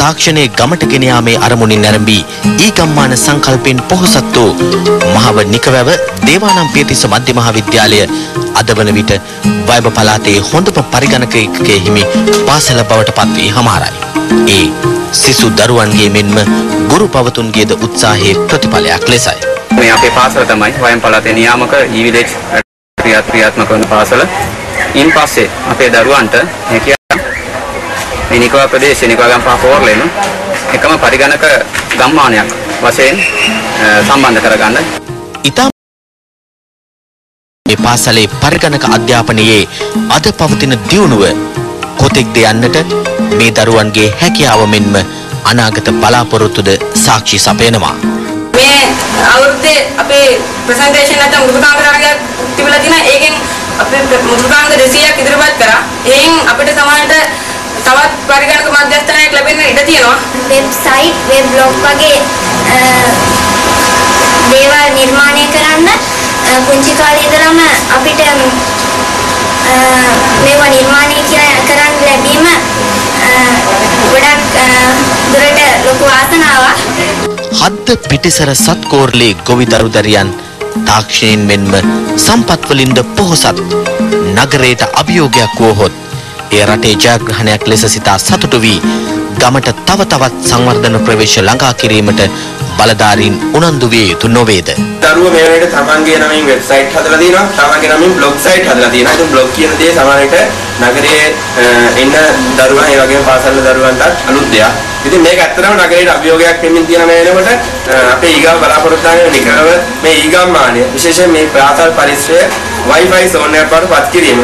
තාක්ෂණයේ ගමට ගෙන යාමේ අරමුණින් නැරඹී ඊගම්මාන සංකල්පෙන් පොහොසත් වූ මහව නිකවැව දේවානම් පියතිස්ස මධ්‍ය මහාවිද්‍යාලය අද වන විට වයඹ පළාතේ හොඳම පරිගණක ඒකකයේ හිමි පාසල බවට පත් වී හමාරයි. ඒ සිසු දරුවන්ගේ මෙන්ම ගුරු පවතුන්ගේද උත්සාහයේ ප්‍රතිඵලයක් ලෙසයි. මේ අපේ පාසල තමයි වයඹ පළාතේ නියාමක ඊවිලේජ් ක්‍රියාත්මක වන පාසල. ඉන් පස්සේ අපේ දරුවන්ට මේ නිකවා ප්‍රදේශයේ නිකවාගම් පහෝරලෙන එකම පරිගණක ගම්මානයක් වශයෙන් සම්බන්ධ කරගන්න. මේ පාසලේ පරිගණක අධ්‍යාපනයේ අද පවතින දියුණුව කොතෙක්ද යන්නට මේ දරුවන්ගේ හැකියාව මෙන්ම අනාගත බලාපොරොත්තුද සාක්ෂි සපයනවා. මේ අවුරුද්දේ අපේ ප්‍රසන්ටේෂන් නැත්නම් මෘදුකාංග තරගයක් තිබිලා තියෙනවා. ඒකෙන් අපේ මෘදුකාංග 200ක් ඉදිරිපත් කරා. එයින් අපිට සමානට තවත් පරිගණක මධ්‍යස්ථානයක් ලැබෙන්න ඉඩ තියෙනවා. වෙබ්සයිට්, වෙබ් බ්ලොග් වගේ දේවල් නිර්මාණය කරන්න පුංචි කාලේ ඉඳලම අපිට මේවා නිර්මාණය කරන්න ලැබීම ගොඩක් දුරට ලොකු වාසනාවක්. හද්ද පිටිසර සත්කෝර්ලේ ගොවි දරුදරියන් තාක්ෂණයෙන් මෙන්ම සම්පත් වලින්ද පොහොසත් නගරයට අභියෝගයක් වුවහොත් ඒ රටේ ජයග්‍රහණයක් ලෙස සිතා සතුටු වී ගමට තව තවත් සංවර්ධන ප්‍රවේශ ළඟා කිරීමට බලධාරීන් උනන්දු විය යුතු නොවේද? දරුවෝ මේ වෙලේට තමන්ගේ නමින් වෙබ්සයිට් හදලා තියෙනවා, තමන්ගේ නමින් බ්ලොග් සයිට් හදලා තියෙනවා. ඉතින් බ්ලොග් කියන දේ සමහරවිට නගරයේ එන්න දරුවන් ඒ වගේම පාසල් දරුවන්ට අලුත් දෙයක්. ඉතින් මේක ඇත්තටම නගරයට අභියෝගයක් වෙමින් තියෙන මේ වෙනකොට අපේ ඊගාව බලාපොරොත්තු වෙන නිකව මේ ඊගම් මානය විශේෂයෙන් මේ පාසල් පරිසරය Wi-Fi zone එකක් වඩ පත් කිරීම.